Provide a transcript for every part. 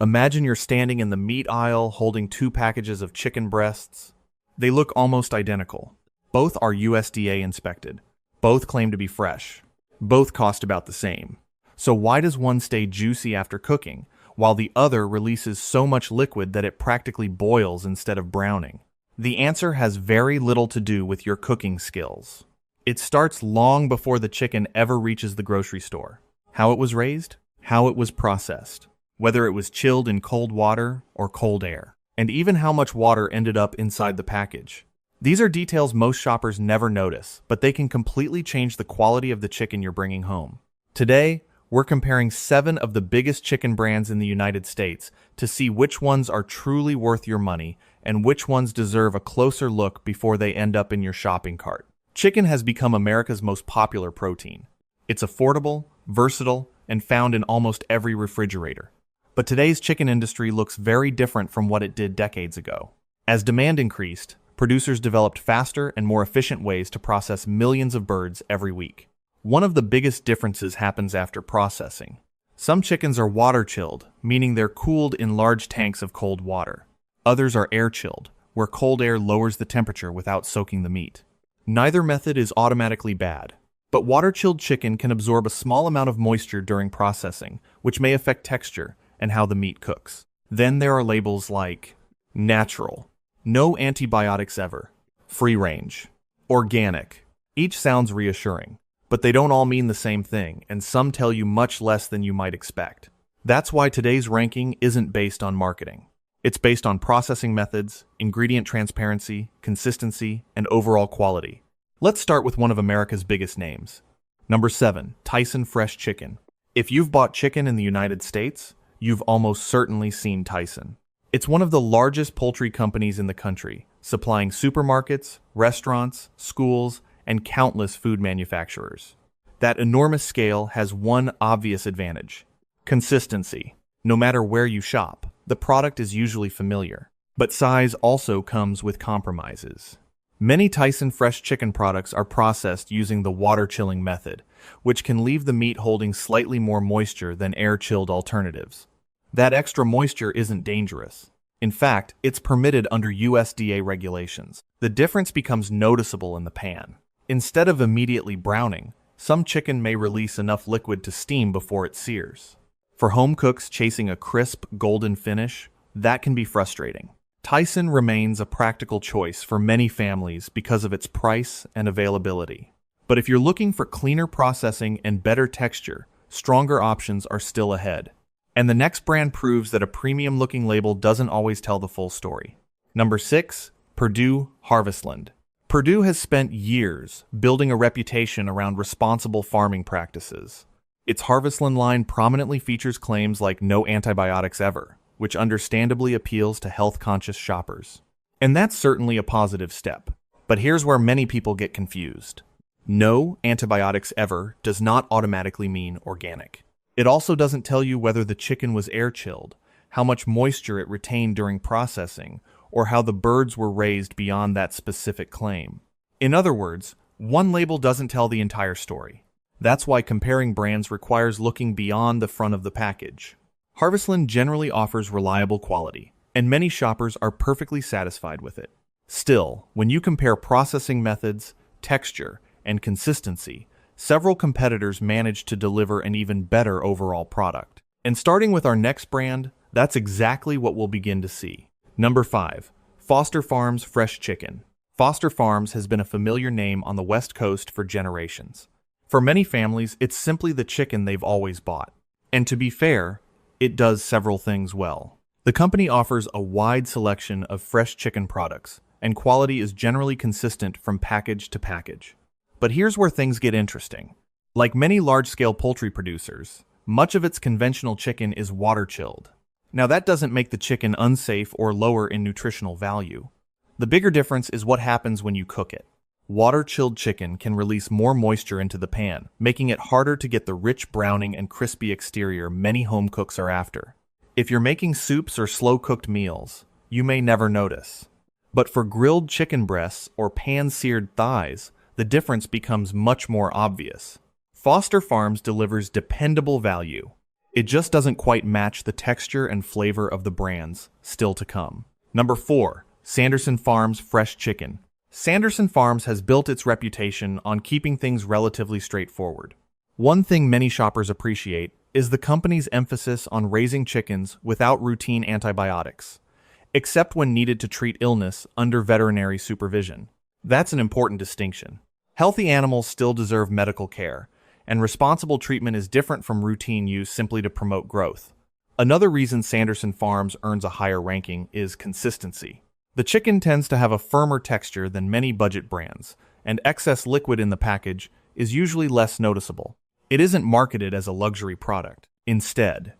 Imagine you're standing in the meat aisle holding two packages of chicken breasts. They look almost identical. Both are USDA inspected. Both claim to be fresh. Both cost about the same. So why does one stay juicy after cooking, while the other releases so much liquid that it practically boils instead of browning? The answer has very little to do with your cooking skills. It starts long before the chicken ever reaches the grocery store. How it was raised, how it was processed, whether it was chilled in cold water or cold air, and even how much water ended up inside the package. These are details most shoppers never notice, but they can completely change the quality of the chicken you're bringing home. Today, we're comparing 7 of the biggest chicken brands in the United States to see which ones are truly worth your money and which ones deserve a closer look before they end up in your shopping cart. Chicken has become America's most popular protein. It's affordable, versatile, and found in almost every refrigerator. But today's chicken industry looks very different from what it did decades ago. As demand increased, producers developed faster and more efficient ways to process millions of birds every week. One of the biggest differences happens after processing. Some chickens are water-chilled, meaning they're cooled in large tanks of cold water. Others are air-chilled, where cold air lowers the temperature without soaking the meat. Neither method is automatically bad, but water-chilled chicken can absorb a small amount of moisture during processing, which may affect texture and how the meat cooks. Then there are labels like natural, no antibiotics ever, free range, organic. Each sounds reassuring, but they don't all mean the same thing, and some tell you much less than you might expect. That's why today's ranking isn't based on marketing. It's based on processing methods, ingredient transparency, consistency, and overall quality. Let's start with one of America's biggest names. Number 7, Tyson Fresh Chicken. If you've bought chicken in the United States, you've almost certainly seen Tyson. It's one of the largest poultry companies in the country, supplying supermarkets, restaurants, schools, and countless food manufacturers. That enormous scale has one obvious advantage: consistency. No matter where you shop, the product is usually familiar. But size also comes with compromises. Many Tyson fresh chicken products are processed using the water chilling method, which can leave the meat holding slightly more moisture than air-chilled alternatives. That extra moisture isn't dangerous. In fact, it's permitted under USDA regulations. The difference becomes noticeable in the pan. Instead of immediately browning, some chicken may release enough liquid to steam before it sears. For home cooks chasing a crisp, golden finish, that can be frustrating. Tyson remains a practical choice for many families because of its price and availability. But if you're looking for cleaner processing and better texture, stronger options are still ahead. And the next brand proves that a premium-looking label doesn't always tell the full story. Number 6, Perdue Harvestland. Perdue has spent years building a reputation around responsible farming practices. Its Harvestland line prominently features claims like no antibiotics ever, which understandably appeals to health-conscious shoppers. And that's certainly a positive step. But here's where many people get confused. No antibiotics ever does not automatically mean organic. It also doesn't tell you whether the chicken was air-chilled, how much moisture it retained during processing, or how the birds were raised beyond that specific claim. In other words, one label doesn't tell the entire story. That's why comparing brands requires looking beyond the front of the package. Harvestland generally offers reliable quality, and many shoppers are perfectly satisfied with it. Still, when you compare processing methods, texture, and consistency, several competitors manage to deliver an even better overall product. And starting with our next brand, that's exactly what we'll begin to see. Number 5, Foster Farms Fresh Chicken. Foster Farms has been a familiar name on the West Coast for generations. For many families, it's simply the chicken they've always bought. And to be fair, it does several things well. The company offers a wide selection of fresh chicken products, and quality is generally consistent from package to package. But here's where things get interesting. Like many large-scale poultry producers, much of its conventional chicken is water-chilled. Now that doesn't make the chicken unsafe or lower in nutritional value. The bigger difference is what happens when you cook it. Water-chilled chicken can release more moisture into the pan, making it harder to get the rich browning and crispy exterior many home cooks are after. If you're making soups or slow-cooked meals, you may never notice. But for grilled chicken breasts or pan-seared thighs, the difference becomes much more obvious. Foster Farms delivers dependable value. It just doesn't quite match the texture and flavor of the brands still to come. Number 4. Sanderson Farms Fresh Chicken. Sanderson Farms has built its reputation on keeping things relatively straightforward. One thing many shoppers appreciate is the company's emphasis on raising chickens without routine antibiotics, except when needed to treat illness under veterinary supervision. That's an important distinction. Healthy animals still deserve medical care, and responsible treatment is different from routine use simply to promote growth. Another reason Sanderson Farms earns a higher ranking is consistency. The chicken tends to have a firmer texture than many budget brands, and excess liquid in the package is usually less noticeable. It isn't marketed as a luxury product. Instead,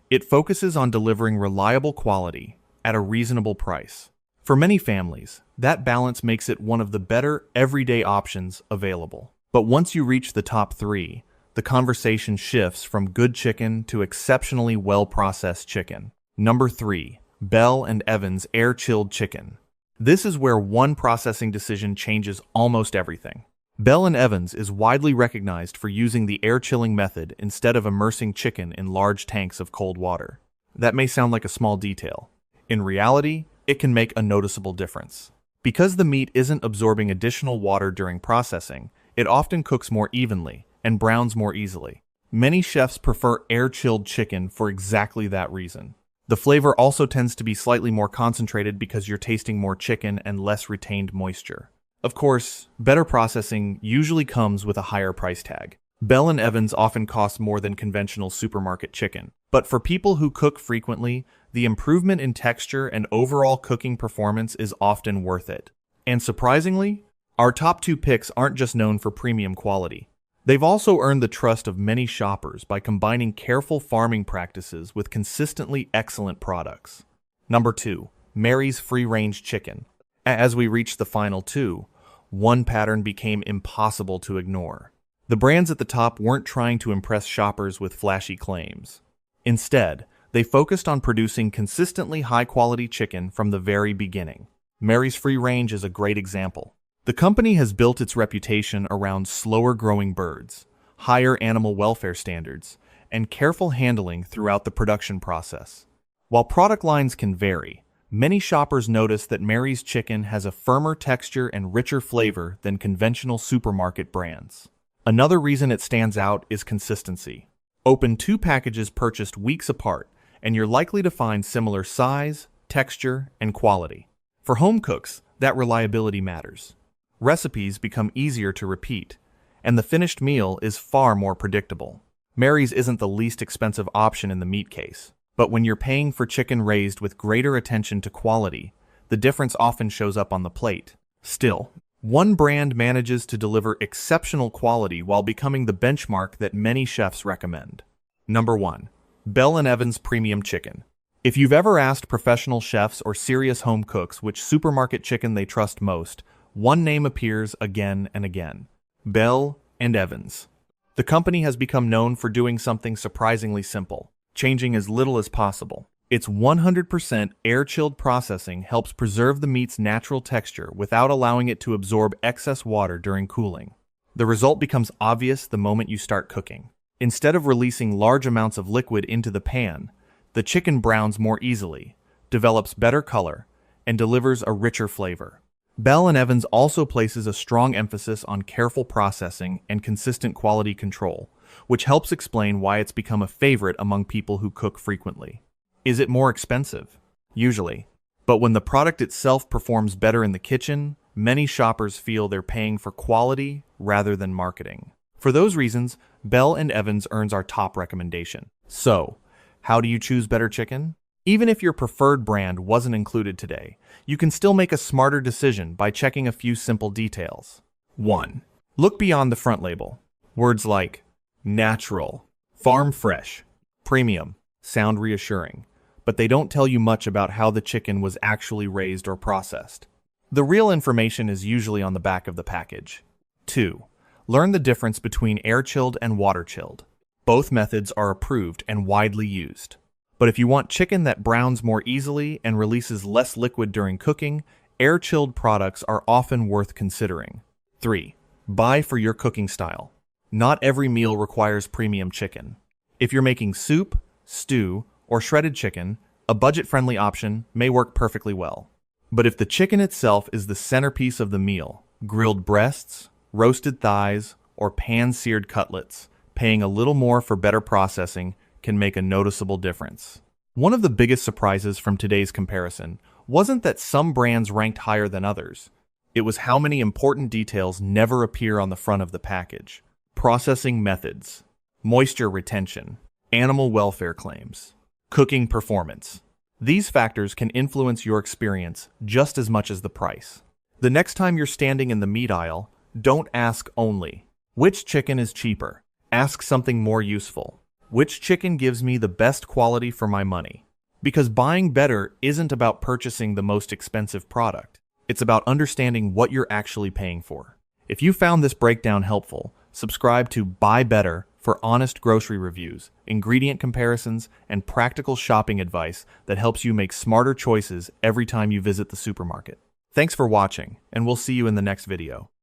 it focuses on delivering reliable quality at a reasonable price. For many families, that balance makes it one of the better everyday options available. But once you reach the top 3, the conversation shifts from good chicken to exceptionally well-processed chicken. Number 3. Bell & Evans Air-Chilled Chicken. This is where one processing decision changes almost everything. Bell & Evans is widely recognized for using the air-chilling method instead of immersing chicken in large tanks of cold water. That may sound like a small detail. In reality, it can make a noticeable difference. Because the meat isn't absorbing additional water during processing, it often cooks more evenly and browns more easily. Many chefs prefer air-chilled chicken for exactly that reason. The flavor also tends to be slightly more concentrated because you're tasting more chicken and less retained moisture. Of course, better processing usually comes with a higher price tag. Bell & Evans often costs more than conventional supermarket chicken. But for people who cook frequently, the improvement in texture and overall cooking performance is often worth it. And surprisingly, our top 2 picks aren't just known for premium quality. They've also earned the trust of many shoppers by combining careful farming practices with consistently excellent products. Number 2. Mary's Free-Range Chicken. As we reach the final 2, one pattern became impossible to ignore. The brands at the top weren't trying to impress shoppers with flashy claims. Instead, they focused on producing consistently high-quality chicken from the very beginning. Mary's Free Range is a great example. The company has built its reputation around slower-growing birds, higher animal welfare standards, and careful handling throughout the production process. While product lines can vary, many shoppers notice that Mary's chicken has a firmer texture and richer flavor than conventional supermarket brands. Another reason it stands out is consistency. Open 2 packages purchased weeks apart, and you're likely to find similar size, texture, and quality. For home cooks, that reliability matters. Recipes become easier to repeat, and the finished meal is far more predictable. Mary's isn't the least expensive option in the meat case, but when you're paying for chicken raised with greater attention to quality, the difference often shows up on the plate. Still, one brand manages to deliver exceptional quality while becoming the benchmark that many chefs recommend. Number 1. Bell & Evans Premium Chicken. If you've ever asked professional chefs or serious home cooks which supermarket chicken they trust most, one name appears again and again: Bell & Evans. The company has become known for doing something surprisingly simple, changing as little as possible. Its 100% air-chilled processing helps preserve the meat's natural texture without allowing it to absorb excess water during cooling. The result becomes obvious the moment you start cooking. Instead of releasing large amounts of liquid into the pan, the chicken browns more easily, develops better color, and delivers a richer flavor. Bell & Evans also places a strong emphasis on careful processing and consistent quality control, which helps explain why it's become a favorite among people who cook frequently. Is it more expensive? Usually. But when the product itself performs better in the kitchen, many shoppers feel they're paying for quality rather than marketing. For those reasons, Bell & Evans earns our top recommendation. So, how do you choose better chicken? Even if your preferred brand wasn't included today, you can still make a smarter decision by checking a few simple details. 1. Look beyond the front label. Words like natural, farm fresh, premium sound reassuring, but they don't tell you much about how the chicken was actually raised or processed. The real information is usually on the back of the package. 2. Learn the difference between air-chilled and water-chilled. Both methods are approved and widely used. But if you want chicken that browns more easily and releases less liquid during cooking, air-chilled products are often worth considering. 3. Buy for your cooking style. Not every meal requires premium chicken. If you're making soup, stew, or shredded chicken, a budget-friendly option may work perfectly well. But if the chicken itself is the centerpiece of the meal, grilled breasts, roasted thighs, or pan-seared cutlets, paying a little more for better processing can make a noticeable difference. One of the biggest surprises from today's comparison wasn't that some brands ranked higher than others. It was how many important details never appear on the front of the package. Processing methods, moisture retention, animal welfare claims, cooking performance. These factors can influence your experience just as much as the price. The next time you're standing in the meat aisle, don't ask only, which chicken is cheaper? Ask something more useful. Which chicken gives me the best quality for my money? Because buying better isn't about purchasing the most expensive product. It's about understanding what you're actually paying for. If you found this breakdown helpful, subscribe to Buy Better for honest grocery reviews, ingredient comparisons, and practical shopping advice that helps you make smarter choices every time you visit the supermarket. Thanks for watching, and we'll see you in the next video.